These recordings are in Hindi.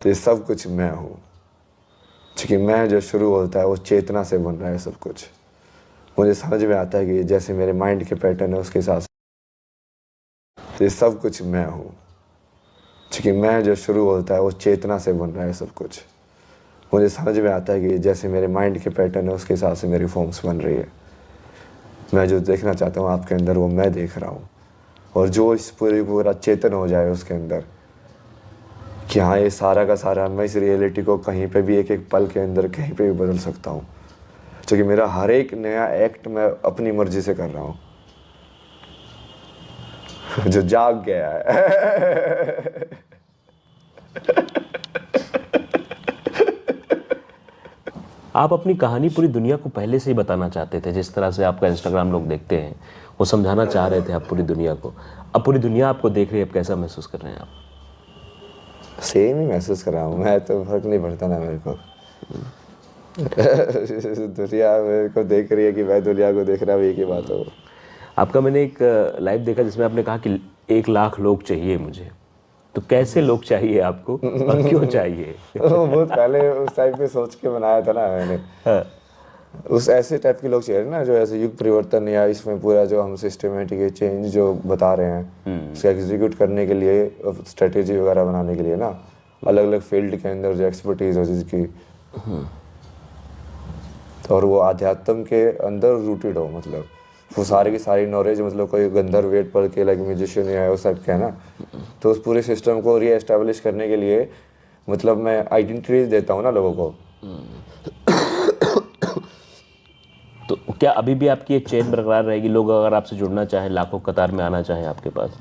तो ये सब कुछ मैं हूँ, क्योंकि मैं जो शुरू होता है वो चेतना से बन रहा है सब कुछ। मुझे समझ में आता है कि जैसे मेरे माइंड के पैटर्न है उसके हिसाब से, तो ये सब कुछ मैं हूँ, क्योंकि मैं जो शुरू होता है वो चेतना से बन रहा है सब कुछ। मुझे समझ में आता है कि जैसे मेरे माइंड के पैटर्न है उसके हिसाब से मेरी फॉर्म्स बन रही है। मैं जो देखना चाहता हूँ आपके अंदर वो मैं देख रहा हूँ, और जो इस पूरा चेतन हो जाए उसके अंदर कि हाँ ये सारा का सारा मैं इस रियलिटी को कहीं पे भी एक एक पल के अंदर कहीं पे भी बदल सकता हूँ, क्योंकि मेरा हर एक नया एक्ट मैं अपनी मर्जी से कर रहा हूँ। जो जाग गया है आप अपनी कहानी पूरी दुनिया को पहले से ही बताना चाहते थे, जिस तरह से आपका इंस्टाग्राम लोग देखते हैं वो समझाना चाह रहे थे आप पूरी दुनिया को। अब पूरी दुनिया आपको देख रही है, अब कैसा महसूस कर रहे हैं आप? सेम ही महसूस कर रहा हूँ मैं, तो फर्क नहीं पड़ता ना मेरे को। दुनिया मेरे को देख रही है कि मैं दुनिया को देख रहा हूँ, एक ही बात हो। आपका मैंने एक लाइव देखा जिसमें आपने कहा कि 1 लाख लोग चाहिए मुझे। तो कैसे लोग चाहिए आपको और क्यों चाहिए? बहुत पहले उस टाइप पे सोच के बनाया था ना मैंने। हाँ। उस ऐसे टाइप के लोग चाहिए ना जो ऐसे युग परिवर्तन या इसमें पूरा जो हम सिस्टमेटिक चेंज जो बता रहे हैं उसको एग्जीक्यूट करने के लिए, स्ट्रेटेजी वगैरह बनाने के लिए ना, अलग अलग फील्ड के अंदर जो एक्सपर्टीज हो जिसकी, और वो आध्यात्म के अंदर रूटेड हो, मतलब वो सारी की सारी नॉलेज, मतलब कोई गंधर्व वेद पढ़ के लाइक म्यूजिशियन या उस टाइप के है ना, तो उस पूरे सिस्टम को री एस्टेब्लिश करने के लिए मतलब मैं आइडेंटिटीज देता हूँ ना लोगों को। तो क्या अभी भी आपकी एक चेन बरकरार रहेगी? लोग अगर आपसे जुड़ना चाहें, लाखों कतार में आना चाहें आपके पास?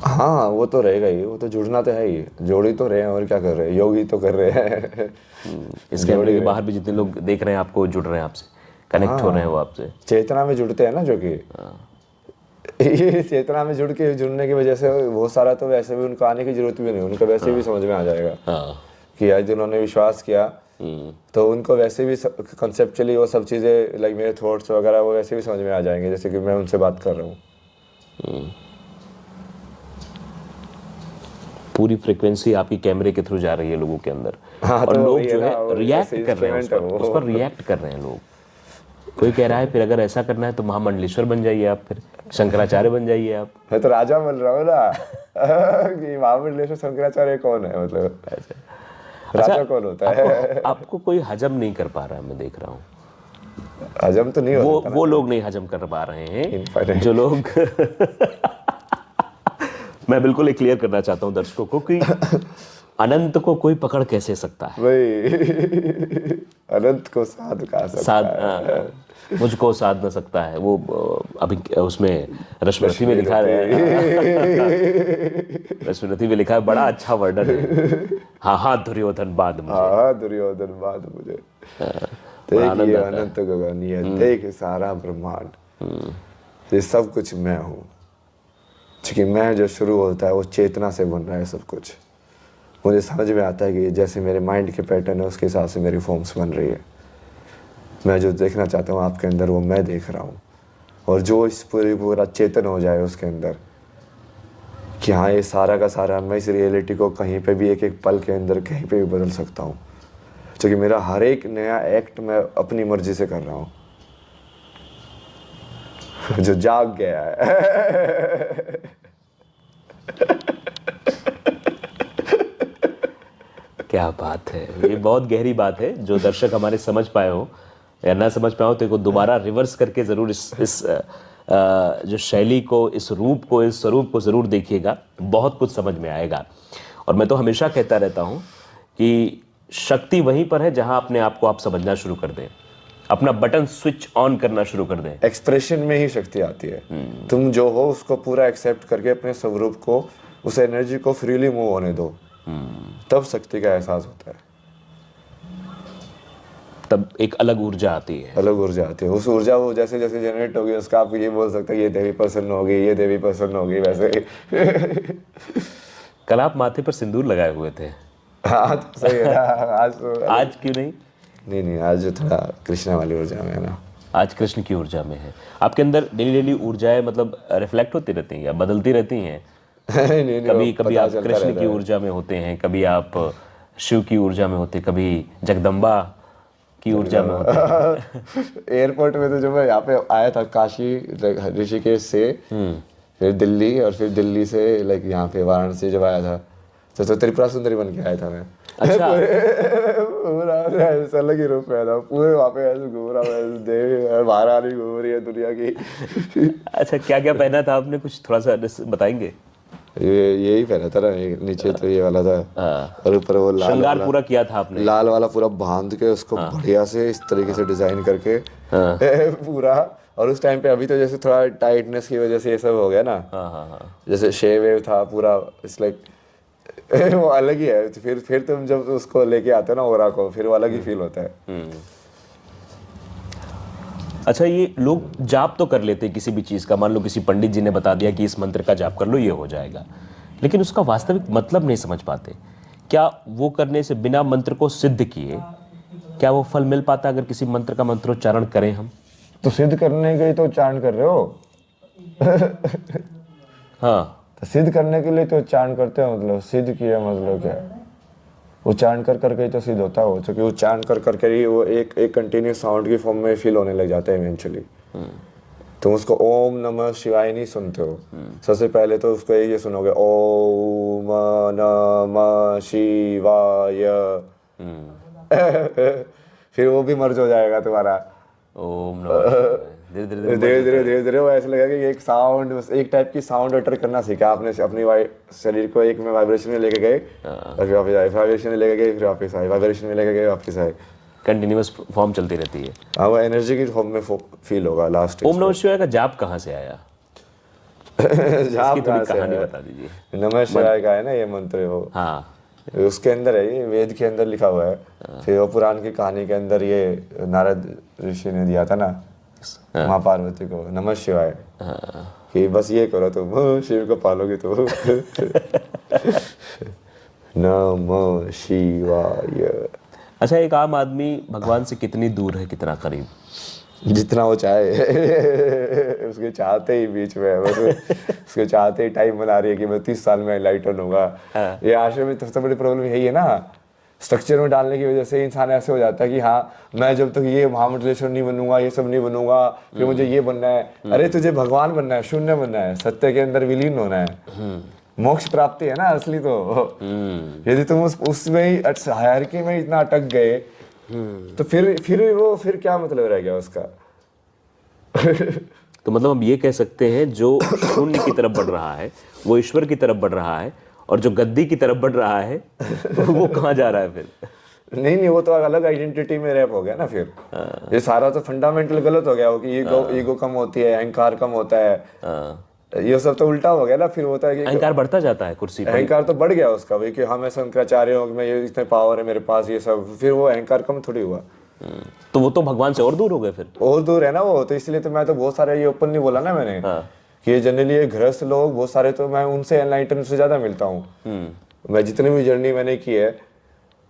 हाँ वो तो रहेगा ही, वो तो जुड़ना तो है ही, जोड़ ही तो रहे हैं, और क्या कर रहे हैं, योग ही तो कर रहे हैं। इस कैमरे के बाहर भी जितने लोग देख रहे हैं आपको, जुड़ रहे हैं आपसे, कनेक्ट हो रहे हैं वो आपसे। चेतना में जुड़ते हैं ना, जो कि ये चेतना में जुड़ने की वजह से बहुत सारा तो वैसे भी उनको आने की जरूरत भी नहीं, उनको वैसे भी समझ में आ जाएगा कि आज उन्होंने विश्वास किया तो उनको वैसे भी कंसेप्चुअली वो सब चीज़ें लाइक मेरे थॉट्स वगैरह वो वैसे भी समझ में आ जाएंगे, जैसे कि मैं उनसे बात कर रहा हूँ। पूरी फ्रीक्वेंसी आपकी कैमरे के थ्रू जा रही है लोगों के अंदर। हाँ, और तो लोग वही जो है है ना, रिएक्ट कर रहे हैं उस पर रिएक्ट कर रहे हैं लोग। कोई कह रहा है फिर अगर ऐसा करना है तो महामंडलेश्वर बन जाइए आप, फिर शंकराचार्य बन जाइए आप। मैं तो राजा बन रहा हूँ ना कि महामंडलेश्वर शंकराचार्य कौन है, मतलब राजा कौन होता है? आपको कोई हजम नहीं कर पा रहा है, मैं देख रहा हूँ। हजम तो नहीं हो वो लोग नहीं हजम कर पा रहे हैं Infinite. जो लोग मैं बिल्कुल एक क्लियर करना चाहता हूँ दर्शकों को कि अनंत को कोई पकड़ कैसे सकता है? वही अनंत को साध कहा सकता है। मुझको साध न सकता है। वो अभी उसमें रश्मिरथी में लिखा है, रश्मिरथी में लिखा है, बड़ा अच्छा वर्णन है। हाँ हाँ दुर्योधन बाद मुझे, हाँ दुर्योधन बाद मुझे, देख ये अनंत गगन, ये देख सारा ब्रह्मांड, ये सब कुछ मैं हूँ, क्योंकि मैं जो शुरू होता है वो चेतना से बन रहा है सब कुछ। मुझे समझ में आता है कि जैसे मेरे माइंड के पैटर्न है उसके हिसाब से मेरी फॉर्म्स बन रही है। मैं जो देखना चाहता हूँ आपके अंदर वो मैं देख रहा हूँ, और जो इस पूरा चेतन हो जाए उसके अंदर कि हाँ ये सारा का सारा मैं इस रियलिटी को कहीं पे भी एक एक पल के अंदर कहीं पे भी बदल सकता हूँ, क्योंकि मेरा हर एक नया एक्ट मैं अपनी मर्जी से कर रहा हूँ। जो जाग गया है क्या बात है। ये बहुत गहरी बात है, जो दर्शक हमारे समझ पाए हो या ना समझ पाए हो तो इनको दोबारा रिवर्स करके ज़रूर इस जो शैली को, इस रूप को, इस स्वरूप को ज़रूर देखिएगा, बहुत कुछ समझ में आएगा। और मैं तो हमेशा कहता रहता हूँ कि शक्ति वहीं पर है जहाँ अपने आप को आप समझना शुरू कर दें, अपना बटन स्विच ऑन करना शुरू कर दें। एक्सप्रेशन में ही शक्ति आती है। तुम जो हो उसको पूरा एक्सेप्ट करके अपने स्वरूप को, उस एनर्जी को फ्रीली मूव होने दो, तब शक्ति का एहसास होता है। तब एक अलग ऊर्जा आती है, अलग ऊर्जा आती है। उस ऊर्जा वो जैसे जैसे जनरेट होगी उसका आप ये बोल सकते हैं ये देवी प्रसन्न होगी, ये देवी प्रसन्न होगी, वैसे कल आप माथे पर सिंदूर लगाए हुए थे। हाँ तो सही है ना। आज क्यों नहीं? नहीं आज थोड़ा कृष्णा वाली ऊर्जा में है ना। आज कृष्ण की ऊर्जा में है। आपके अंदर डेली ऊर्जाएं मतलब रिफ्लेक्ट होती रहती हैं या बदलती रहती हैं? नहीं नहीं, कभी वो कभी पता आप चलता कृष्ण रहता की है। ऊर्जा में होते हैं, कभी आप शिव की ऊर्जा में होते हैं, कभी जगदम्बा की ऊर्जा में होते हैं। एयरपोर्ट में तो जब मैं यहाँ पे आया था काशी, ऋषिकेश से फिर दिल्ली, और फिर दिल्ली से लाइक यहाँ पे वाराणसी जब आया था तो त्रिपुरा सुंदरी बन के आया था मैं। अच्छा। पूरा ऐसा अलग ही रूप में आया था पूरे, वहाँ पे ऐसे घूम रहा मैं, देख महारानी घूम रही है दुनिया की। अच्छा, क्या क्या पहना था आपने, कुछ थोड़ा सा बताएंगे? ये यही पहना था ना, नीचे तो ये वाला था, और ऊपर वो लाल श्रृंगार वाला, पूरा किया था आपने? लाल वाला पूरा बांध के उसको बढ़िया से इस तरीके से डिजाइन करके पूरा। और उस टाइम पे अभी तो जैसे थोड़ा टाइटनेस की वजह से ये सब हो गया ना, हाँ हाँ हाँ। जैसे शेव वेव था पूरा, इट्स लाइक वो अलग ही है। फिर तुम जब उसको लेके आते हो ना ओरा को, फिर वो अलग ही फील होता है। अच्छा, ये लोग जाप तो कर लेते हैं किसी भी चीज का, मान लो किसी पंडित जी ने बता दिया कि इस मंत्र का जाप कर लो ये हो जाएगा, लेकिन उसका वास्तविक मतलब नहीं समझ पाते। क्या वो करने से, बिना मंत्र को सिद्ध किए, क्या वो फल मिल पाता अगर किसी मंत्र का मंत्रोच्चारण करें हम? तो सिद्ध करने के लिए तो उच्चारण कर रहे हो। हाँ, तो सिद्ध करने के लिए तो उच्चारण करते हो, मतलब सिद्ध किया मतलब क्या, उच्चारण कर करके ही तो सिद्ध होता है वो, क्योंकि उच्चारण कर करके ही वो एक कंटिन्यूस साउंड की फॉर्म में फील होने लग जाता है इवेंचुअली। तुम उसको ओम नमः शिवाय नहीं सुनते हो, सबसे पहले तो उसको ये सुनोगे ओम नमः शिवाय। फिर वो भी मर्ज हो जाएगा तुम्हारा, ओम नमः शिवाय। धीरे धीरे धीरे धीरे वो ऐसा लगेगा कि एक साउंड, एक टाइप की साउंड अटर करना सीखा आपने अपनी शरीर को, एक में वाइब्रेशन में लेके गए और फिर वापस आए, वाइब्रेशन में लेके गए फिर वापस आए, वाइब्रेशन में लेके गए वापस आए, कंटिन्यूअस फॉर्म चलती रहती है। हाँ वो एनर्जी की फॉर्म में फील होगा लास्ट। ओम नमः शिवाय का जाप कहाँ से आया? इसकी थोड़ी कहानी बता दीजिए। नमः शिवाय का है ना ये मंत्र, वो हाँ, उसके अंदर है, ये वेद के अंदर लिखा हुआ है। फिर वो पुराण की कहानी के अंदर ये नारद ऋषि ने दिया था ना माँ पार्वती को, नमः शिवाय, कि बस ये करो तुम शिव को पालोगे तो। नमः शिवाय। अच्छा, एक आम आदमी भगवान से कितनी दूर है, कितना करीब? जितना वो चाहे। उसके चाहते ही बीच में है, बस उसके चाहते ही टाइम बना रही है कि मैं 30 साल में एनलाइटन होगा। ये आश्रम में सबसे बड़ी प्रॉब्लम यही है ना, स्ट्रक्चर में डालने की वजह से इंसान ऐसे हो जाता है कि हाँ मैं जब तक ये महामंडलेश्वर नहीं बनूंगा, ये सब नहीं बनूंगा, फिर मुझे ये बनना है। अरे तुझे भगवान बनना है, शून्य बनना है, सत्य के अंदर विलीन होना है, मोक्ष प्राप्ति है ना असली तो। यदि तुम उसमें ही हायरार्की में इतना अटक गए तो फिर क्या मतलब रह गया उसका। तो मतलब हम ये कह सकते हैं, जो शून्य की तरफ बढ़ रहा है वो ईश्वर की तरफ बढ़ रहा है, और जो गद्दी की तरफ बढ़ रहा है वो कहाँ जा रहा है फिर? नहीं वो तो अलग आइडेंटिटी में रैप हो गया ना फिर। ये सारा तो फंडामेंटल गलत हो गया हो कि ईगो कम होती है, अहंकार कम होता है, ये सब तो उल्टा हो गया ना। फिर होता है कि अहंकार बढ़ता जाता है कुर्सी पर। अहंकार तो बढ़ गया उसका भाई, कि हाँ मैं शंकराचार्य हूँ, मैं ये इतने पावर है मेरे पास, ये सब, फिर वो अहंकार कम थोड़ी हुआ। तो वो तो भगवान से और दूर हो गए फिर। और दूर है ना वो, तो इसलिए तो मैं तो बहुत सारे ये ओपन नहीं बोला ना मैंने, कि ये जनरली ये गृहस्थ लोग बहुत सारे, तो मैं उनसे एनलाइटन से ज्यादा मिलता हूँ। मैं जितनी भी जर्नी मैंने की है,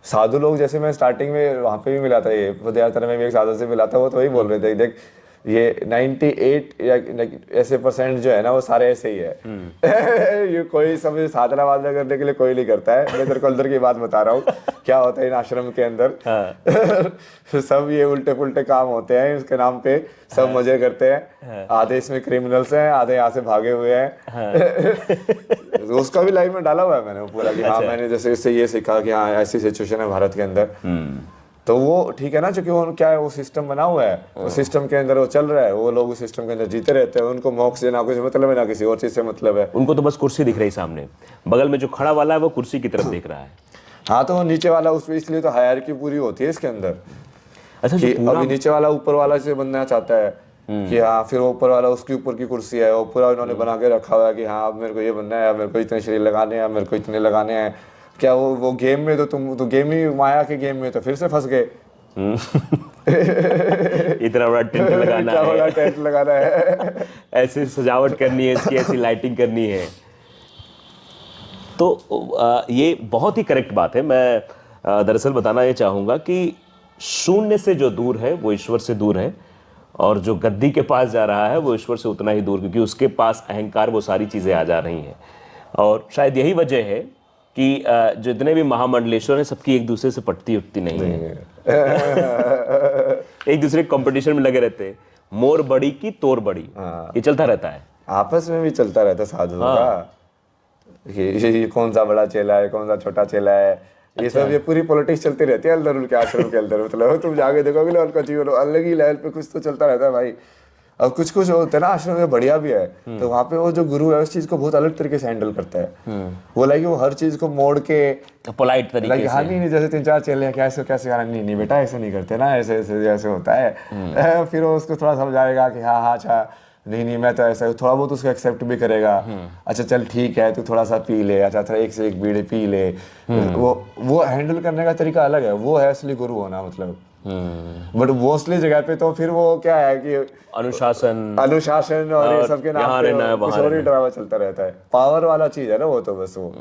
साधु लोग जैसे मैं स्टार्टिंग में वहाँ पे भी मिला था, ये पदयात्रा में भी एक साधु से मिला था, वो तो वही बोल रहे थे देख ये 98 या ऐसे % जो है ना वो सारे ऐसे ही है। ये कोई समझ साधना वादना करने के लिए कोई नहीं करता है। मैं तेरे को अंदर की बात बता रहा हूँ क्या होता है इन आश्रम के अंदर। सब ये उल्टे पुल्टे काम होते हैं इसके नाम पे, सब मजे करते हैं। आधे इसमें क्रिमिनल्स हैं, आधे यहाँ से भागे हुए हैं। उसका भी लाइफ में डाला हुआ है मैंने पूरा, कि हाँ मैंने जैसे इससे ये सीखा कि हाँ ऐसी सिचुएशन है भारत के अंदर, तो वो ठीक है ना, क्योंकि वो क्या है, वो सिस्टम बना हुआ है, वो सिस्टम के अंदर वो चल रहा है, वो लोग उस सिस्टम के अंदर जीते रहते हैं, उनको मोक्ष से ना कुछ मतलब है ना किसी और चीज से मतलब है। उनको तो बस कुर्सी दिख रही सामने, बगल में जो खड़ा वाला है वो कुर्सी की तरफ देख रहा है। हाँ तो वो नीचे वाला उसमें, इसलिए तो हायरार्की पूरी होती है इसके अंदर। अच्छा, कि अभी नीचे वाला ऊपर वाला से बनना चाहता है कि हाँ, फिर ऊपर वाला उसके ऊपर की कुर्सी है, वो पूरा उन्होंने बना के रखा हुआ है कि हाँ अब मेरे को ये बनना है, मेरे को इतने शरीर लगाने हैं, मेरे को इतने लगाने हैं। क्या वो गेम में तो तुम तो गेम ही माया के गेम में तो फिर से फंस गए। इतना बड़ा टेंट लगाना है, बड़ा टेंट लगाना है, ऐसी सजावट करनी है इसकी, ऐसी लाइटिंग करनी है। तो ये बहुत ही करेक्ट बात है। मैं दरअसल बताना ये चाहूँगा कि शून्य से जो दूर है वो ईश्वर से दूर है, और जो गद्दी के पास जा रहा है वो ईश्वर से उतना ही दूर, क्योंकि उसके पास अहंकार, वो सारी चीज़ें आ जा रही हैं। और शायद यही वजह है कि जितने भी महामंडलेश्वर हैं सबकी एक दूसरे से पटती उठती नहीं है। एक दूसरे कंपटीशन में लगे रहते हैं, मोर बड़ी की तोर बड़ी, ये चलता रहता है। आपस में भी चलता रहता है साधुओं का, ये कौन सा बड़ा चेला है, कौन सा छोटा चेला है, ये सब ये पूरी पॉलिटिक्स चलती रहती है अंदर उनके आश्रम के अंदर। मतलब तुम जाके देखोगे ना उनका जीवन अलग ही लेवल पे कुछ तो चलता रहता है भाई। अब कुछ कुछ होते हैं ना आश्रम में बढ़िया भी है, तो वहाँ पे वो जो गुरु है उस चीज को बहुत अलग तरीके से हैंडल करता है। वो लाइक वो हर चीज को मोड़ के पोलाइट तरीके से, हाँ नहीं जैसे 3-4 चेले कैसे कैसे गाना, नहीं नहीं बेटा ऐसे नहीं करते ना, ऐसे ऐसे ऐसे होता है। फिर वो उसको थोड़ा समझाएगा कि हाँ हाँ अच्छा नहीं मैं तो ऐसा, थोड़ा बहुत उसको एक्सेप्ट भी करेगा। अच्छा चल ठीक है तू थोड़ा सा पी ले, अच्छा थोड़ा एक से एक बीड़ी पी ले। वो हैंडल करने का तरीका अलग है, वो है असली गुरु होना मतलब। बट मोस्टली जगह पे तो फिर वो क्या है कि अनुशासन और ये सब के नाम पे कुछ और ही ड्रामा चलता रहता है। पावर वाला चीज है ना वो, तो बस वो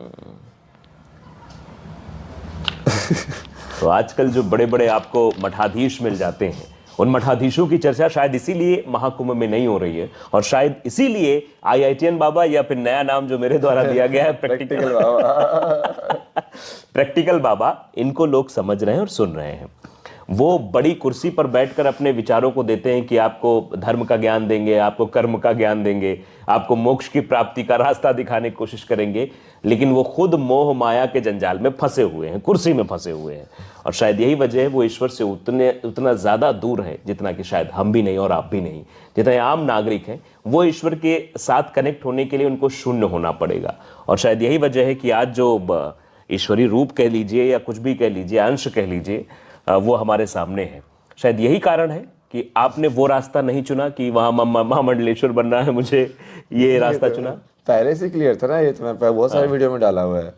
तो आजकल जो बड़े बड़े आपको मठाधीश मिल जाते हैं, उन मठाधीशों की चर्चा शायद इसीलिए महाकुंभ में नहीं हो रही है, और शायद इसीलिए IITN बाबा, या फिर नया नाम जो मेरे द्वारा दिया गया है प्रैक्टिकल बाबा प्रैक्टिकल बाबा, इनको लोग समझ रहे हैं और सुन रहे हैं। वो बड़ी कुर्सी पर बैठकर अपने विचारों को देते हैं कि आपको धर्म का ज्ञान देंगे, आपको कर्म का ज्ञान देंगे, आपको मोक्ष की प्राप्ति का रास्ता दिखाने की कोशिश करेंगे, लेकिन वो खुद मोह माया के जंजाल में फंसे हुए हैं, कुर्सी में फंसे हुए हैं। और शायद यही वजह है वो ईश्वर से उतना ज़्यादा दूर है जितना कि शायद हम भी नहीं और आप भी नहीं। जितने आम नागरिक हैं वो ईश्वर के साथ कनेक्ट होने के लिए उनको शून्य होना पड़ेगा। और शायद यही वजह है कि आज जो ईश्वरीय रूप कह लीजिए या कुछ भी कह लीजिए, अंश कह लीजिए, वो हमारे सामने है। शायद यही कारण है कि आपने वो रास्ता नहीं चुना कि वहाँ महामंडलेश्वर बनना है, मुझे ये रास्ता चुना। पहले से क्लियर था ना, ये तो मैं बहुत सारे वीडियो में डाला हुआ है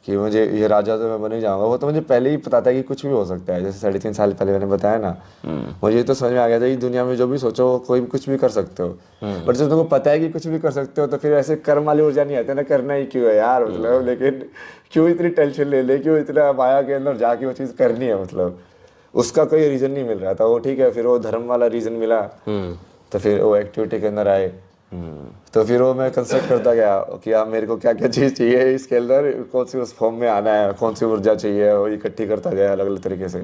कि मुझे ये राजा तो मैं बन ही जाऊंगा। वो तो मुझे पहले ही पता था कि कुछ भी हो सकता है, जैसे 3.5 साल पहले मैंने बताया ना, मुझे तो समझ में आ गया था कि दुनिया में जो भी सोचो कोई भी कुछ भी कर सकते हो। बट जब तुमको पता है कि कुछ भी कर सकते हो तो फिर ऐसे कर्म वाली ऊर्जा नहीं आती ना, करना ही क्यों है यार, मतलब लेकिन क्यों इतनी टेंशन ले ले, क्यों इतना माया के अंदर जाके वो चीज़ करनी है, मतलब उसका कोई रीज़न नहीं मिल रहा था। वो ठीक है, फिर वो धर्म वाला रीज़न मिला तो फिर वो एक्टिविटी के अंदर आए, तो फिर वो मैं कंस्ट्रक्ट करता गया कि हाँ मेरे को क्या क्या चीज़ चाहिए इसके अंदर, कौन सी उस फॉर्म में आना है, कौन सी ऊर्जा चाहिए, वो इकट्ठी करता गया अलग अलग तरीके से।